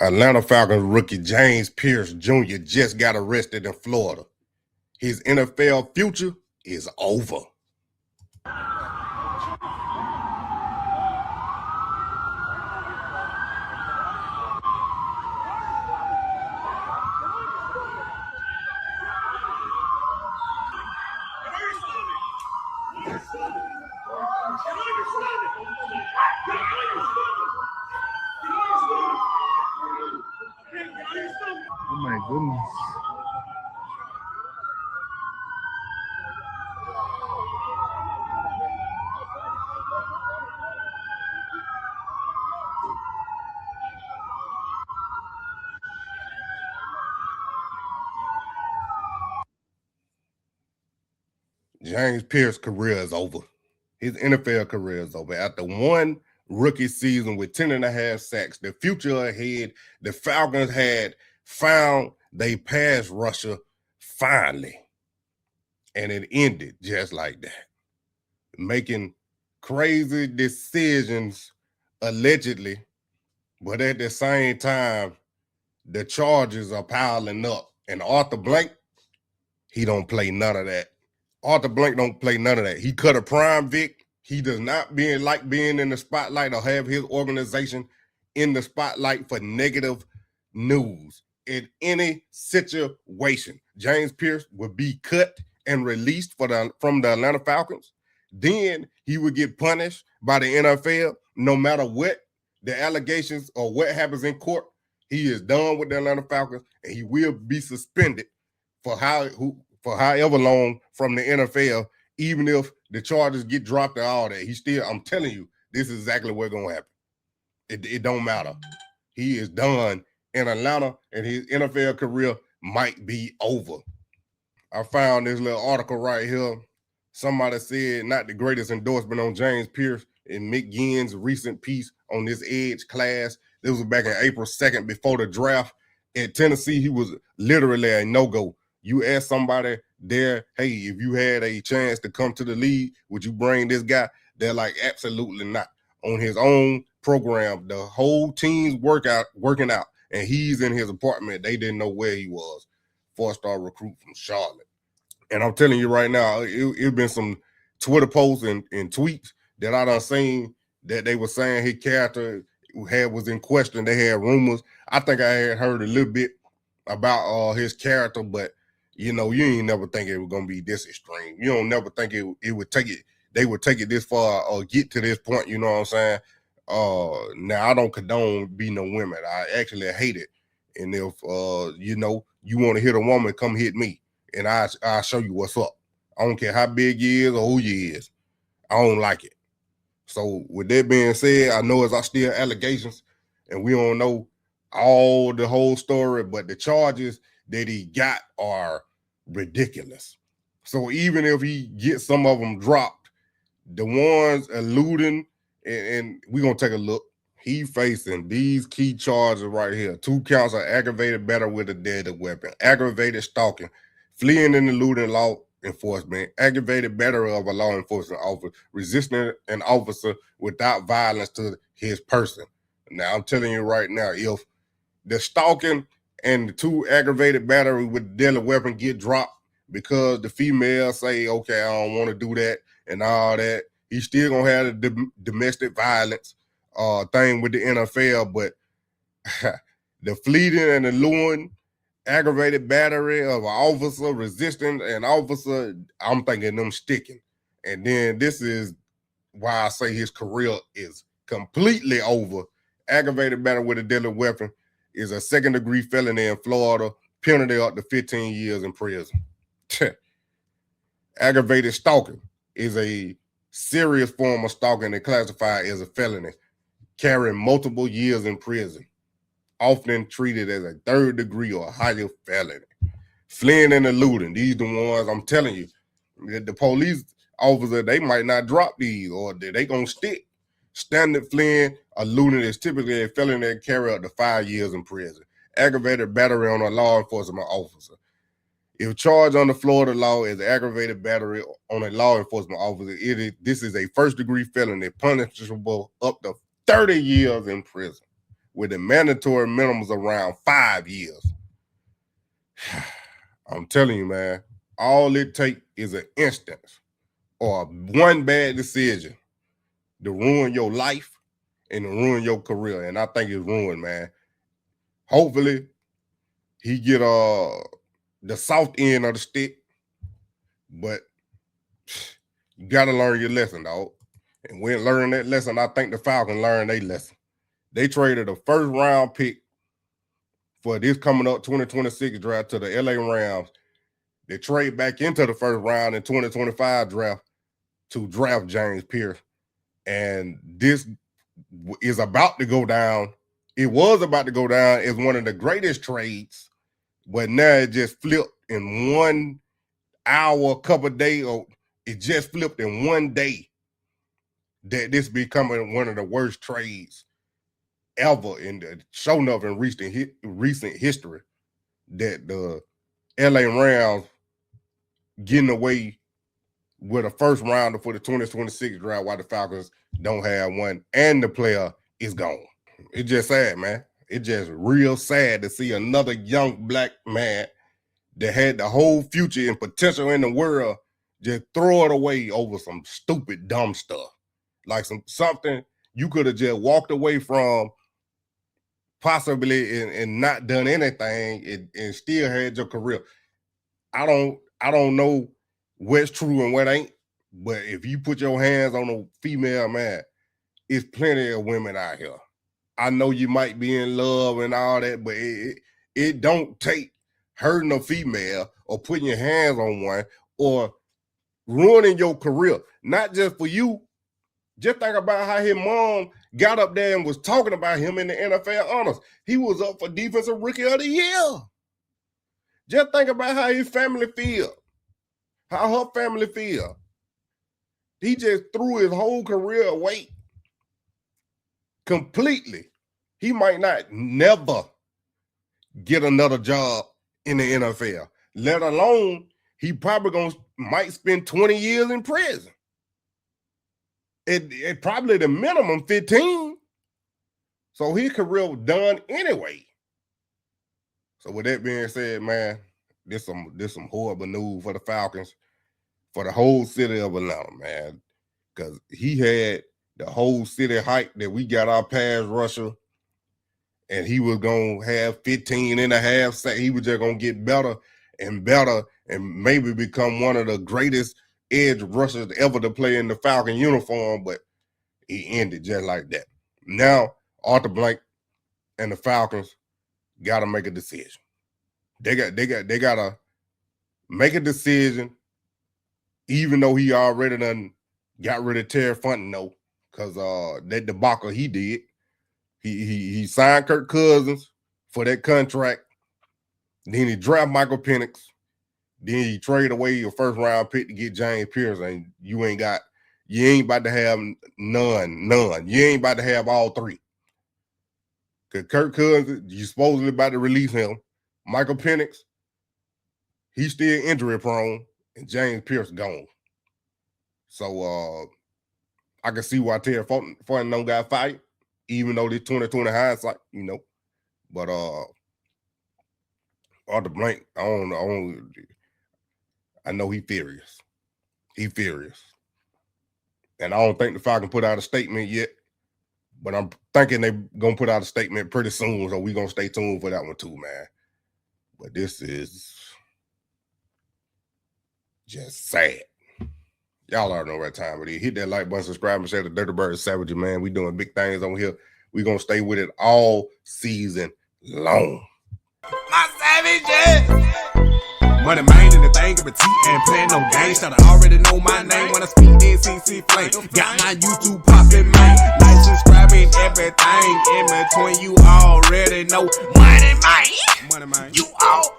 Atlanta Falcons rookie James Pearce Jr. just got arrested in Florida. His NFL future is over. Oh my goodness. James Pearce's career is over. His NFL career is over. After one rookie season with 10.5 sacks, the future ahead, the Falcons had found they pass rusher finally. And it ended just like that. Making crazy decisions, allegedly, but at the same time, the charges are piling up. And Arthur Blank, he don't play none of that. Arthur Blank don't play none of that. He cut a prime Vic. He does not like being in the spotlight or have his organization in the spotlight for negative news. In any situation, James Pearce would be cut and released from the Atlanta Falcons. Then he would get punished by the NFL no matter what the allegations or what happens in court. He is done with the Atlanta Falcons, and he will be suspended for however long from the NFL, even if the charges get dropped and all that. I'm telling you, this is exactly what's going to happen. It don't matter. He is done in Atlanta, and his NFL career might be over. I found this little article right here. Somebody said not the greatest endorsement on James Pearce in Mick Ginn's recent piece on this edge class. This was back in April 2nd before the draft. At Tennessee, he was literally a no-go. You ask somebody there, hey, if you had a chance to come to the league, would you bring this guy? They're like, absolutely not. On his own program, the whole team's working out, and he's in his apartment. They didn't know where he was. 4-star recruit from Charlotte. And I'm telling you right now, it's been some Twitter posts and tweets that I done seen that they were saying his character was in question. They had rumors. I think I had heard a little bit about his character, but you ain't never think it was gonna be this extreme. You don't never think it would take it. They would take it this far or get to this point. You know what I'm saying? Now I don't condone beating no women. I actually hate it. And if you want to hit a woman, come hit me, and I'll show you what's up. I don't care how big you is or who you is. I don't like it. So with that being said, I know it's still allegations, and we don't know the whole story, but the charges that he got are ridiculous. So even if he gets some of them dropped, the ones alluding, and we're going to take a look, he facing these key charges right here. 2 counts of aggravated battery with a deadly weapon, aggravated stalking, fleeing and eluding law enforcement, aggravated battery of a law enforcement officer, resisting an officer without violence to his person. Now, I'm telling you right now, if the stalking and the 2 aggravated battery with a deadly weapon get dropped because the female say, okay, I don't want to do that and all that, he's still going to have the domestic violence thing with the NFL, but the fleeing and alluring, aggravated battery of an officer, resisting an officer, I'm thinking them sticking. And then this is why I say his career is completely over. Aggravated battery with a deadly weapon is a 2nd-degree felony in Florida, penalty up to 15 years in prison. Aggravated stalking is a serious form of stalking and classified as a felony, carrying multiple years in prison, often treated as a 3rd degree or higher felony. Fleeing and eluding, these the ones I'm telling you. The police officer, they might not drop these, or they gonna stick. Standard fleeing, eluding is typically a felony that carry up to 5 years in prison. Aggravated battery on a law enforcement officer. If charged under Florida law as aggravated battery on a law enforcement officer, this is a 1st-degree felony punishable up to 30 years in prison with the mandatory minimums around 5 years. I'm telling you, man, all it takes is an instance or one bad decision to ruin your life and to ruin your career. And I think it's ruined, man. Hopefully, he get the soft end of the stick, but you got to learn your lesson, dog. And when learning that lesson, I think the Falcons learned their lesson. They traded a first-round pick for this coming up 2026 draft to the LA Rams. They trade back into the first round in 2025 draft to draft James Pearce. And this is about to go down. It was about to go down as one of the greatest trades, but now it just flipped in 1 hour, couple of days, or it just flipped in 1 day that this becoming one of the worst trades ever in the show enough in recent history, that the LA Rams getting away with a first rounder for the 2026 draft while the Falcons don't have one and the player is gone. It's just sad, man. It's just real sad to see another young black man that had the whole future and potential in the world just throw it away over some stupid, dumb stuff. Like something you could have just walked away from possibly and not done anything and still had your career. I don't know what's true and what ain't, but if you put your hands on a female man, it's plenty of women out here. I know you might be in love and all that, but it don't take hurting a female or putting your hands on one or ruining your career. Not just for you. Just think about how his mom got up there and was talking about him in the NFL honors. He was up for Defensive Rookie of the Year. Just think about how his family feel, how her family feel. He just threw his whole career away completely. He might not never get another job in the NFL, let alone he probably might spend 20 years in prison. It probably the minimum 15. So his career was done anyway. So with that being said, man, this some horrible news for the Falcons, for the whole city of Atlanta, man. Because he had the whole city hype that we got our pass rusher, and he was going to have 15 and a half sacks. He was just going to get better and better and maybe become one of the greatest edge rushers ever to play in the Falcon uniform, but he ended just like that. Now, Arthur Blank and the Falcons got to make a decision. They got to make a decision, even though he already done got rid of Terry Fontenot, because that debacle he did. He signed Kirk Cousins for that contract. Then he drafted Michael Penix. Then he trade away your first round pick to get James Pearce, and you ain't about to have none. You ain't about to have all three. Because Kirk Cousins, you supposedly about to release him. Michael Penix, he's still injury prone, and James Pearce gone. So I can see why Terry Fontenot got fired, even though this 2020 hindsight, you know. But Arthur Blank, I know he furious. He furious. And I don't think the Falcons put out a statement yet, but I'm thinking they're going to put out a statement pretty soon, so we're going to stay tuned for that one too, man. But this is just sad. Y'all already know what time it is. Hit that like button, subscribe, and share the Dirty Bird Savages, man. We doing big things on here. We're going to stay with it all season long. My savages! MONEYMANE and the thing of a T and playing no games. Should I already know my name when I speak NCC flame. Got my YouTube poppin', man. Like, subscribing, everything in between. You already know MONEYMANE. You all